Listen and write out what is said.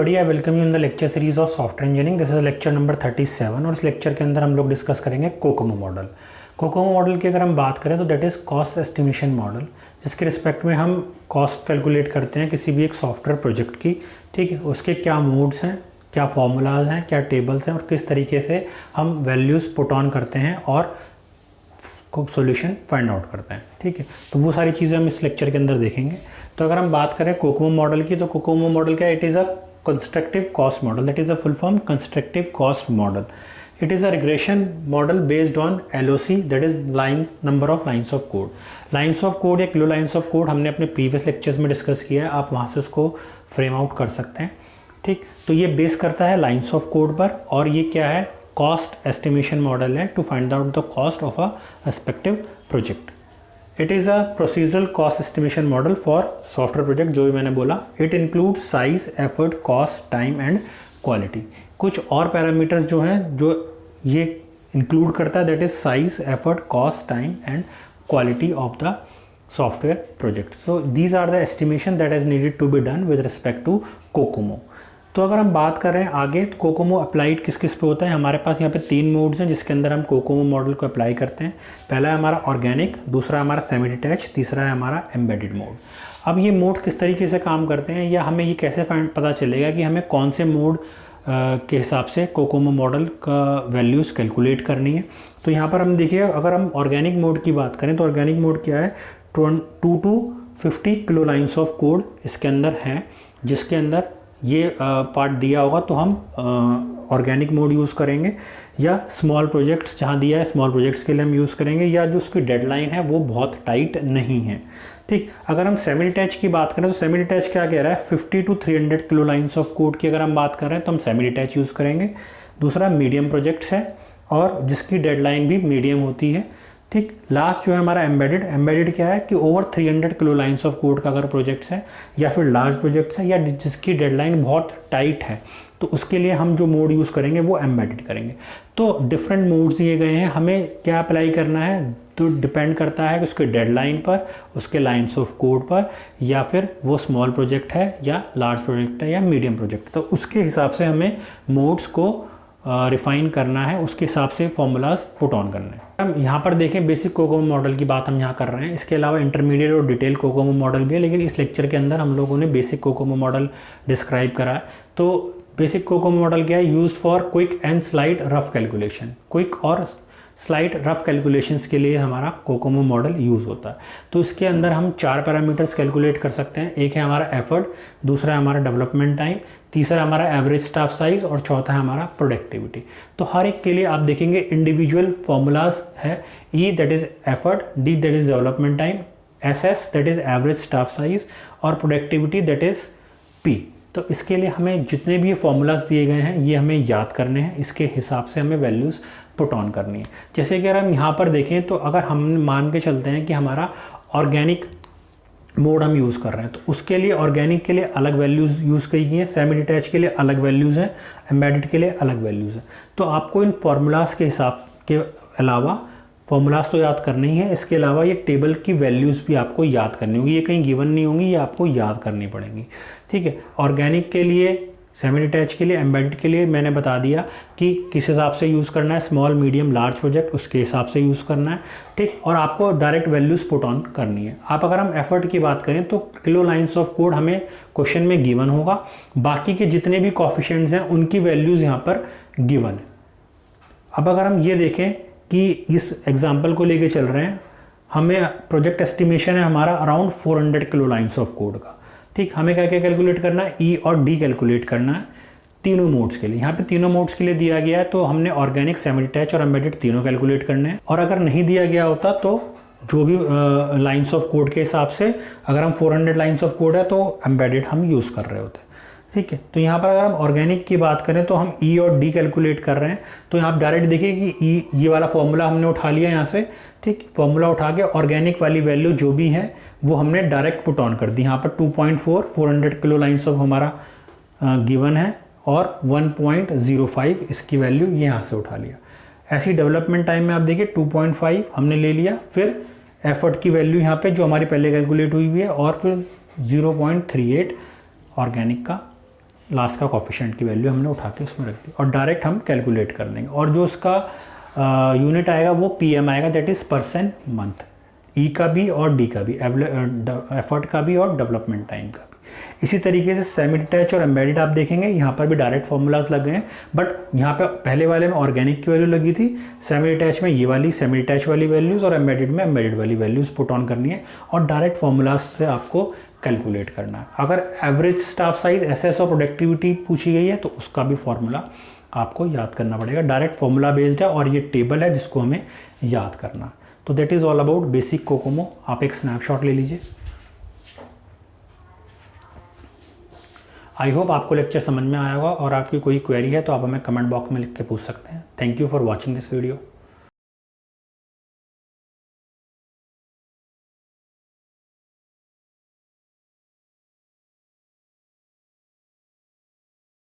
Everybody, I welcome you in the lecture series of software engineering. This is lecture number 37 और इस lecture के अंदर हम लोग डिस्कस करेंगे कोकोमो मॉडल। कोकोमो मॉडल की अगर हम बात करें तो that is cost estimation model, जिसके रिस्पेक्ट में हम कॉस्ट कैलकुलेट करते हैं किसी भी एक सॉफ्टवेयर प्रोजेक्ट की। ठीक है, उसके क्या मोड्स हैं, क्या फॉर्मूलाज हैं, क्या टेबल्स हैं और किस तरीके से हम वैल्यूज़ पुट ऑन करते हैं और सॉल्यूशन फाइंड आउट करते हैं। ठीक है, तो वो सारी चीज़ें हम इस लेक्चर के अंदर देखेंगे। तो अगर हम बात करें कोकोमो मॉडल की, तो कोकोमो मॉडल क्या, it is a constructive cost model, that is a full form constructive cost model. It is a regression model based on LOC, that is line number of lines of code. Lines of code या kilo lines of code हमने अपने previous lectures में discuss किया है, आप वहाँ से उसको फ्रेम आउट कर सकते हैं। ठीक, तो ये बेस करता है लाइन्स ऑफ कोड पर, और ये क्या है, कॉस्ट एस्टिमेशन मॉडल है to find out the cost of a respective project. It is a procedural cost estimation model for software project, जो भी मैंने बोला। It includes size, effort, cost, time and quality. कुछ और पैरामीटर्स जो हैं जो ये इंक्लूड करता है, that is size, effort, cost, time and quality of the software project. So these are the estimation that is needed to be done with respect to COCOMO. तो अगर हम बात कर रहे हैं आगे, तो कोकोमो अप्लाइड किस किस पे होता है, हमारे पास यहाँ पे 3 मोड्स हैं जिसके अंदर हम कोकोमो मॉडल को अप्लाई करते हैं। पहला है हमारा ऑर्गेनिक, दूसरा है हमारा सेमी डिटैच, तीसरा है हमारा एम्बेडेड मोड। अब ये मोड किस तरीके से काम करते हैं, या हमें ये कैसे पता चलेगा कि हमें कौन से मोड के हिसाब से कोकोमो मॉडल का वैल्यूज़ कैलकुलेट करनी है। तो यहाँ पर हम देखिए, अगर हम ऑर्गेनिक मोड की बात करें तो ऑर्गेनिक मोड क्या है, 2 to 50 kilo lines of code इसके अंदर हैं, जिसके अंदर ये पार्ट दिया होगा तो हम ऑर्गेनिक मोड यूज़ करेंगे, या स्मॉल प्रोजेक्ट्स जहाँ दिया है स्मॉल प्रोजेक्ट्स के लिए हम यूज़ करेंगे, या जो उसकी डेडलाइन है वो बहुत टाइट नहीं है। ठीक, अगर हम सेमी डिटैच की बात करें तो सेमी डिटैच क्या कह रहा है, 50 to 300 kilo lines of code की अगर हम बात कर रहे हैं तो हम सेमी डिटैच यूज़ करेंगे। दूसरा मीडियम प्रोजेक्ट्स है और जिसकी डेडलाइन भी मीडियम होती है। ठीक, लास्ट जो है हमारा एम्बेडेड। एम्बेडेड क्या है कि over 300 kilo lines of code का अगर प्रोजेक्ट्स है या फिर लार्ज प्रोजेक्ट्स है या जिसकी डेडलाइन बहुत टाइट है, तो उसके लिए हम जो मोड यूज़ करेंगे वो एम्बेडेड करेंगे। तो डिफरेंट मोड्स दिए गए हैं, हमें क्या अप्लाई करना है तो डिपेंड करता है कि उसके डेडलाइन पर, उसके लाइन्स ऑफ कोड पर, या फिर वो स्मॉल प्रोजेक्ट है या लार्ज प्रोजेक्ट है या मीडियम प्रोजेक्ट। तो उसके हिसाब से हमें मोड्स को रिफाइन करना है, उसके हिसाब से फॉर्मूलाज पुट ऑन करने हैं। हम यहाँ पर देखें, बेसिक कोकोमो मॉडल की बात हम यहाँ कर रहे हैं, इसके अलावा इंटरमीडिएट और डिटेल कोकोमो मॉडल भी है, लेकिन इस लेक्चर के अंदर हम लोगों ने बेसिक कोकोमो मॉडल डिस्क्राइब करा है। तो बेसिक कोकोमो मॉडल क्या है, use for quick and slide rough calculation. Quick और स्लाइड रफ कैलकुलेशंस के लिए हमारा कोकोमो मॉडल यूज़ होता है। तो इसके अंदर हम 4 पैरामीटर्स कैलकुलेट कर सकते हैं। एक है हमारा एफर्ट, दूसरा है हमारा डेवलपमेंट टाइम, तीसरा हमारा एवरेज स्टाफ साइज और चौथा है हमारा प्रोडक्टिविटी। तो हर एक के लिए आप देखेंगे इंडिविजुअल फॉर्मूलाज है। E that is effort, D that is development time, SS that is average staff size और प्रोडक्टिविटी दैट इज P। तो इसके लिए हमें जितने भी ये फॉर्मूलाज दिए गए हैं ये हमें याद करने हैं, इसके हिसाब से हमें वैल्यूज़ पुट ऑन करनी है। जैसे कि अगर हम यहाँ पर देखें तो अगर हम मान के चलते हैं कि हमारा ऑर्गेनिक मोड हम यूज़ कर रहे हैं, तो उसके लिए ऑर्गेनिक के लिए अलग वैल्यूज़ यूज़ की गई हैं, सेमी डिटैच के लिए अलग वैल्यूज़ हैं, एम्बेडेड के लिए अलग वैल्यूज़ हैं। तो आपको इन फार्मूलाज के हिसाब के अलावा, फॉर्मूलाज तो याद करने ही है, इसके अलावा ये टेबल की वैल्यूज़ भी आपको याद करनी होगी, ये कहीं गिवन नहीं होंगी, ये आपको याद करनी पड़ेंगी। ठीक है, ऑर्गेनिक के लिए, सेमी डिटैच के लिए, एम्बेडेड के लिए मैंने बता दिया कि किस हिसाब से यूज़ करना है, स्मॉल, मीडियम, लार्ज प्रोजेक्ट उसके हिसाब से यूज़ करना है। ठीक, और आपको डायरेक्ट वैल्यूज़ पुट ऑन करनी है। आप अगर हम एफर्ट की बात करें तो किलो लाइन्स ऑफ कोड हमें क्वेश्चन में गिवन होगा, बाकी के जितने भी कोएफिशिएंट्स हैं उनकी वैल्यूज़ यहाँ पर गिवन है। अब अगर हम ये देखें कि इस एग्जाम्पल को लेके चल रहे हैं, हमें प्रोजेक्ट एस्टिमेशन है हमारा around 400 kilo lines of code का। ठीक, हमें क्या क्या कैलकुलेट करना है, E और D कैलकुलेट करना है तीनों मोड्स के लिए। यहाँ पे तीनों मोड्स के लिए दिया गया है, तो हमने ऑर्गेनिक, सेमी डिटैच और एम्बेडेड तीनों कैलकुलेट करने हैं। और अगर नहीं दिया गया होता तो जो भी लाइन्स ऑफ कोड के हिसाब से, अगर हम 400 लाइन्स ऑफ कोड है तो एम्बेडेड हम यूज़ कर रहे होते हैं। ठीक है, तो यहाँ पर अगर हम ऑर्गेनिक की बात करें तो हम E और D कैलकुलेट कर रहे हैं। तो यहाँ आप डायरेक्ट देखिए कि E, ये वाला फॉर्मूला हमने उठा लिया यहाँ से। ठीक, फॉर्मूला उठा के ऑर्गेनिक वाली वैल्यू जो भी है वो हमने डायरेक्ट पुट ऑन कर दी। यहाँ पर 2.4, 400 किलो लाइन्स ऑफ हमारा गिवन है और 1.05 इसकी वैल्यू यहाँ से उठा लिया। ऐसी डेवलपमेंट टाइम में आप देखिए 2.5 हमने ले लिया, फिर एफर्ट की वैल्यू यहाँ पे जो हमारी पहले कैलकुलेट हुई है, और फिर 0.38 ऑर्गेनिक का लास्ट का कोफिशिएंट की वैल्यू हमने उठा के उसमें रख दी और डायरेक्ट हम कैलकुलेट कर लेंगे। और जो उसका यूनिट आएगा वो पीएम आएगा, दैट इज़ परसेंट मंथ। ई का भी और डी का भी, एफर्ट का भी और डेवलपमेंट टाइम का भी। इसी तरीके से सेमी डिटैच और एम्बेडेड आप देखेंगे यहाँ पर भी डायरेक्ट फार्मूलाज लगे हैं, बट यहाँ पे पहले वाले में ऑर्गेनिक की वैल्यू लगी थी, सेमी डिटैच में ये वाली सेमी डिटैच वाली वैल्यूज़ और एम्बेडेड में एम्बेडेड वाली वैल्यूज़ पुट ऑन करनी है और डायरेक्ट फार्मूलाज से आपको कैलकुलेट करना है। अगर एवरेज स्टाफ साइज, एसएस और प्रोडक्टिविटी पूछी गई है तो उसका भी फॉर्मूला आपको याद करना पड़ेगा। डायरेक्ट फॉर्मूला बेस्ड है और ये टेबल है जिसको हमें याद करना। तो that is all about basic COCOMO. आप एक स्नैपशॉट ले लीजिए। आई होप आपको लेक्चर समझ में आया होगा और आपकी कोई क्वेरी है तो आप हमें कमेंट बॉक्स में लिख के पूछ सकते हैं। Thank you for watching this video.